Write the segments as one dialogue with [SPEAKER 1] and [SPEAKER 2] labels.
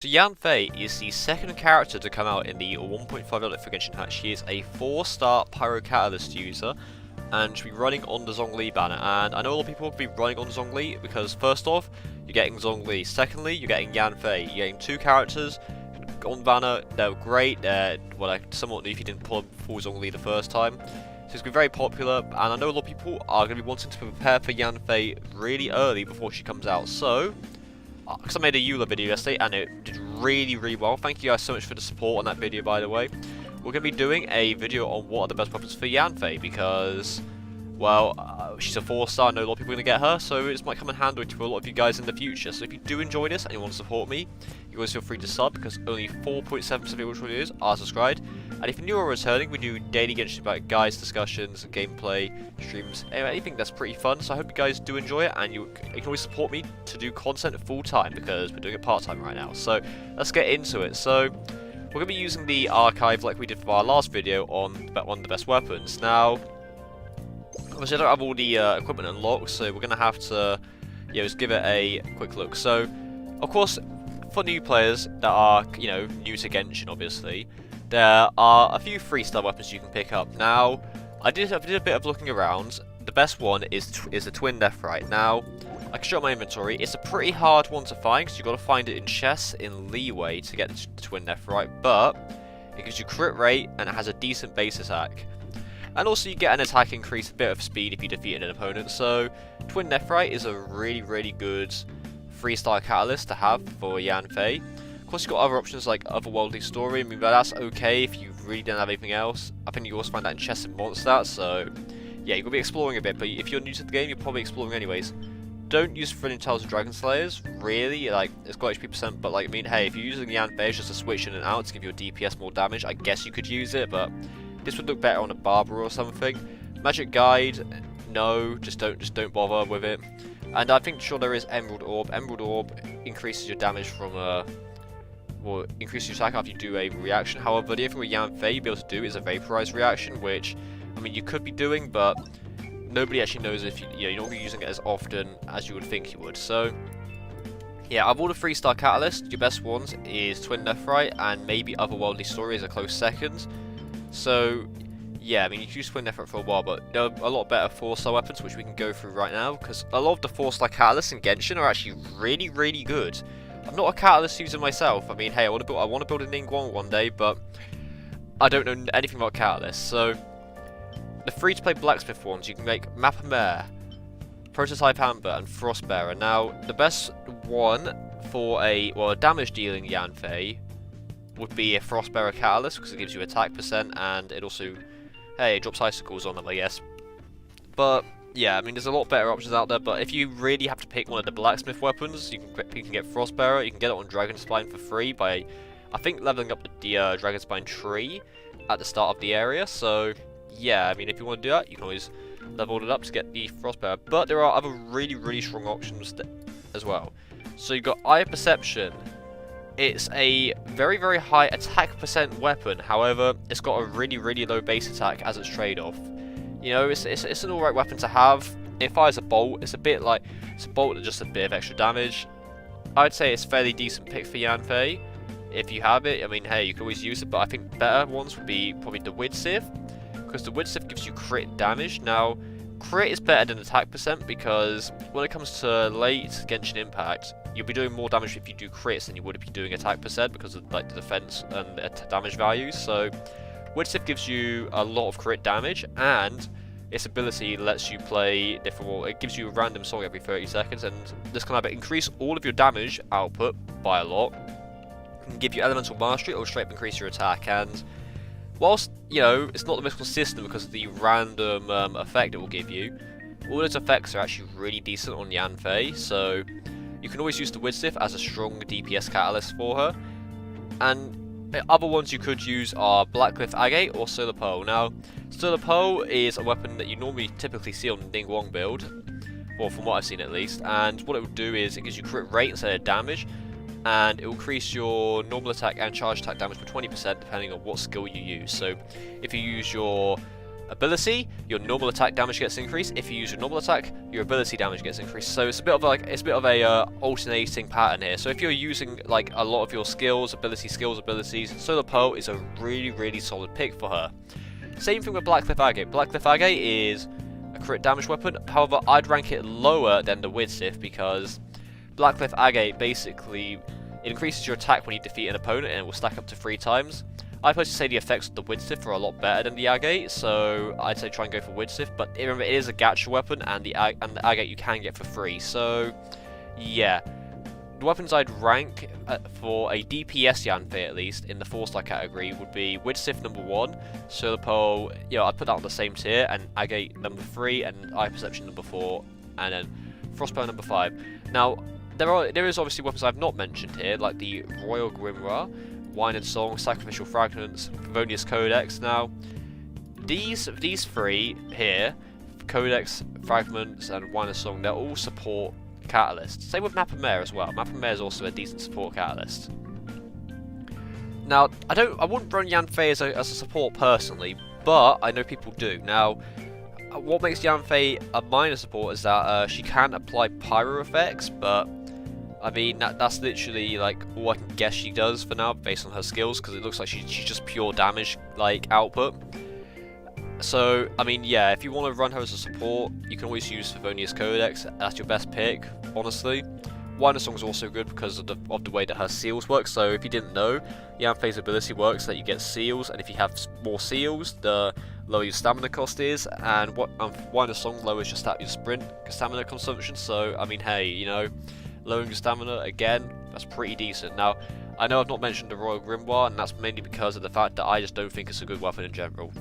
[SPEAKER 1] So Yanfei is the second character to come out in the 1.5 update for Genshin Impact. She is a 4-star Pyro Catalyst user, and she'll be running on the Zhongli banner. And I know a lot of people will be running on Zhongli because first off, you're getting Zhongli. Secondly, you're getting Yanfei. You're getting two characters on banner. They're great. They're somewhat new if you didn't pull full Zhongli the first time. So it's going to be very popular, and I know a lot of people are going to be wanting to prepare for Yanfei really early before she comes out. So, because I made a Eula video yesterday and it did really well. Thank you guys so much for the support on that video, by the way. We're going to be doing a video on what are the best weapons for Yanfei because, well, she's a 4-star. I know a lot of people are going to get her, so it might come in handy to a lot of you guys in the future. So if you do enjoy this and you want to support me, you always feel free to sub because only 4.7% of your videos are subscribed. And if you're new or returning, we do daily Genshin Impact guides, discussions, gameplay, streams, anything that's pretty fun. So I hope you guys do enjoy it, and you can always support me to do content full time because we're doing it part time right now. So let's get into it. So we're going to be using the archive like we did for our last video on one of the best weapons. Now, obviously I don't have all the equipment unlocked, so we're going to have to just give it a quick look. So, of course, for new players that are new to Genshin, obviously, there are a few 3-star weapons you can pick up. Now, I did a bit of looking around. The best one is the Twin Nephrite. Now, I can show my inventory. It's a pretty hard one to find because you've got to find it in chests in Leeway to get the Twin Nephrite, but it gives you crit rate and it has a decent base attack. And also you get an attack increase, a bit of speed if you defeat an opponent. So Twin Nephrite is a really good 3-star catalyst to have for Yanfei. Of course, you've got other options like Otherworldly Story. I mean, but that's okay if you really don't have anything else. I think you also find that in chests and Mondstadt, so yeah, you're going to be exploring a bit. But if you're new to the game, you're probably exploring anyways. Don't use Thrilling Tales of Dragon Slayers, really. Like, it's got HP percent, but like, I mean, hey, if you're using Yanfei just to switch in and out to give your DPS more damage, I guess you could use it, but this would look better on a Barbara or something. Magic Guide, no, just don't bother with it. And I think sure there is Emerald Orb. Emerald Orb increases your damage from will increase your attack after you do a reaction. However, the other thing with Yanfei you'll be able to do is a Vaporize reaction, which, I mean, you could be doing, but nobody actually knows if you're not going to be using it as often as you would think you would. So, yeah, of all the 3-star catalysts, your best ones is Twin Nephrite and maybe Otherworldly Story as a close second. So, yeah, I mean, you can use Twin Nephrite for a while, but there are a lot better 4-star weapons, which we can go through right now, because a lot of the 4-star catalysts in Genshin are actually really good. I'm not a catalyst user myself. I mean, hey, I want to build a Ningguang one day, but I don't know anything about catalysts. So, the free-to-play blacksmith ones, you can make Mappa Mare, Prototype Amber, and Frostbearer. Now, the best one for a damage-dealing Yanfei would be a Frostbearer catalyst because it gives you attack percent and it also, hey, it drops icicles on them, I guess. But yeah, I mean, there's a lot better options out there. But if you really have to pick one of the blacksmith weapons, you can get Frostbearer. You can get it on Dragonspine for free by, I think, leveling up the Dragonspine tree at the start of the area. So yeah, I mean, if you want to do that, you can always level it up to get the Frostbearer. But there are other really strong options as well. So you've got Eye of Perception. It's a very high attack percent weapon. However, it's got a really low base attack as its trade-off. You know, it's an alright weapon to have. It fires a bolt. It's a bolt with just a bit of extra damage. I'd say it's a fairly decent pick for Yanfei. If you have it, I mean, hey, you can always use it. But I think better ones would be probably the Widsiv, because the Widsiv gives you crit damage. Now, crit is better than attack percent because when it comes to late Genshin Impact, you'll be doing more damage if you do crits than you would if you're doing attack percent because of like the defense and the damage values. So Widsiv gives you a lot of crit damage, and its ability lets you play different. It gives you a random song every 30 seconds, and this can either increase all of your damage output by a lot, can give you elemental mastery, or straight up increase your attack. And whilst it's not the most consistent because of the random effect it will give you, all its effects are actually really decent on Yanfei. So you can always use the Widsiv as a strong DPS catalyst for her. And other ones you could use are Blackcliff Agate or Solar Pearl. Now, Solar Pearl is a weapon that you normally typically see on the Ningguang build, or from what I've seen at least, and what it will do is it gives you crit rate instead of damage, and it will increase your normal attack and charge attack damage by 20% depending on what skill you use. So if you use your ability, your normal attack damage gets increased. If you use your normal attack, your ability damage gets increased. So it's a bit of a alternating pattern here. So if you're using like a lot of your skills, abilities, Solar Pearl is a really solid pick for her. Same thing with Blackcliff Agate. Blackcliff Agate is a crit damage weapon. However, I'd rank it lower than the Widsith because Blackcliff Agate basically it increases your attack when you defeat an opponent and it will stack up to 3 times. I personally say the effects of the Widsith are a lot better than the Agate, so I'd say try and go for Widsith. But remember, it is a gacha weapon, and the Agate you can get for free. So yeah, the weapons I'd rank for a DPS Yanfei at least in the 4-star category would be Widsith number 1, Solar Pearl, I'd put that on the same tier, and Agate number 3, and Eye Perception number 4, and then Frostbow number 5. Now, there is obviously weapons I've not mentioned here, like the Royal Grimoire, Wine and Song, Sacrificial Fragments, Favonius Codex. Now, these 3 here, Codex, Fragments, and Wine and Song, they all support Catalyst. Same with Map and Mare as well. Map and Mare is also a decent support Catalyst. Now, I wouldn't run Yanfei as a support personally, but I know people do. Now, what makes Yanfei a minor support is that she can apply pyro effects, but I mean that's literally like all I can guess she does for now based on her skills, because it looks like she's just pure damage like output. So I mean, yeah, if you want to run her as a support, you can always use Favonius Codex. That's your best pick, honestly. Wine Song is also good because of the way that her seals work. So if you didn't know, Yanfei's ability works that you get seals, and if you have more seals, the lower your stamina cost is, and Wine Song lowers your sprint stamina consumption. So I mean, hey, lowering your stamina again, that's pretty decent. Now, I know I've not mentioned the Royal Grimoire, and that's mainly because of the fact that I just don't think it's a good weapon in general.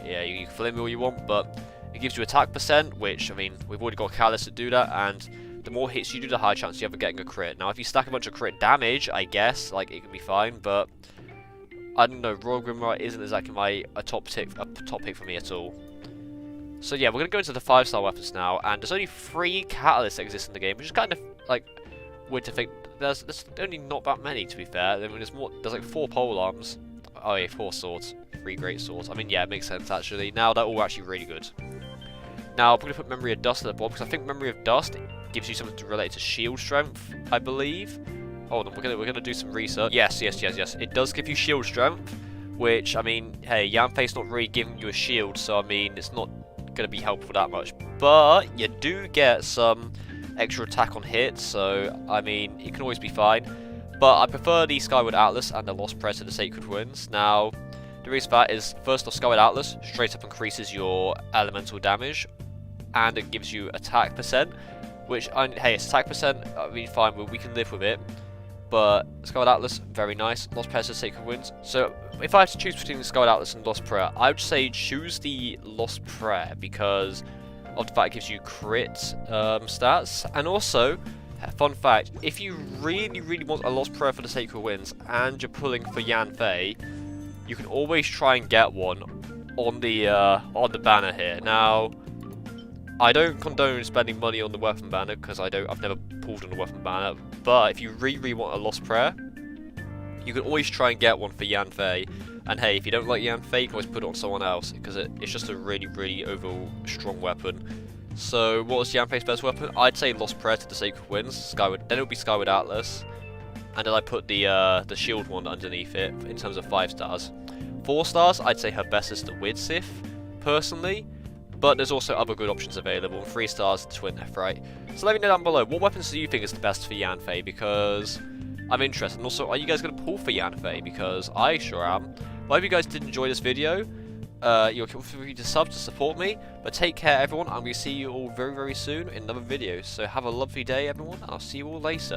[SPEAKER 1] Yeah, you can fill in all you want, but it gives you attack percent, which, I mean, we've already got Catalyst to do that, and the more hits you do, the higher chance you have of getting a crit. Now, if you stack a bunch of crit damage, I guess, like, it can be fine, but I don't know, Royal Grimoire isn't exactly a top pick for me at all. So yeah, we're going to go into the 5-star weapons now, and there's only 3 Catalysts that exist in the game, which is kind of, like, weird to think. There's only not that many, to be fair. I mean, there's like 4 polearms. Oh yeah, 4 swords. 3 great swords. I mean, yeah, it makes sense, actually. Now, they're all actually really good. Now, I'm going to put Memory of Dust at the bottom, because I think Memory of Dust gives you something related to shield strength, I believe. Hold on, we're gonna do some research. Yes. It does give you shield strength, which, I mean, hey, Yanfei's not really giving you a shield, so I mean, it's not gonna be helpful that much. But you do get some extra attack on hits, so I mean, it can always be fine. But I prefer the Skyward Atlas and the Lost Prayer to the Sacred Winds. Now, the reason for that is, first off, Skyward Atlas straight up increases your elemental damage, and it gives you attack percent, which, hey, it's attack percent, I mean, fine, we can live with it. But Skyward Atlas, very nice. Lost Prayer to the Sacred Winds. So, if I had to choose between Skyward Atlas and Lost Prayer, I would say choose the Lost Prayer because of the fact it gives you crit stats. And also, fun fact, if you really want a Lost Prayer for the Sacred Winds and you're pulling for Yanfei, you can always try and get one on the banner here. Now, I don't condone spending money on the weapon banner because I've never pulled on the weapon banner. But if you really want a Lost Prayer, you can always try and get one for Yanfei. And hey, if you don't like Yanfei, you can always put it on someone else because it's just a really overall strong weapon. So what was Yanfei's best weapon? I'd say Lost Prayer to the Sacred Winds. Then it would be Skyward Atlas, and then I put the shield one underneath it in terms of 5 stars. 4 stars, I'd say her best is the Widsith, personally. But there's also other good options available. 3 stars, the Twin Nephrite. So let me know down below, what weapons do you think is the best for Yanfei? Because I'm interested. And also, are you guys going to pull for Yanfei? Because I sure am. Well, I hope you guys did enjoy this video. You're free to sub to support me. But take care, everyone. I'm going to see you all very soon in another video. So have a lovely day, everyone. And I'll see you all later.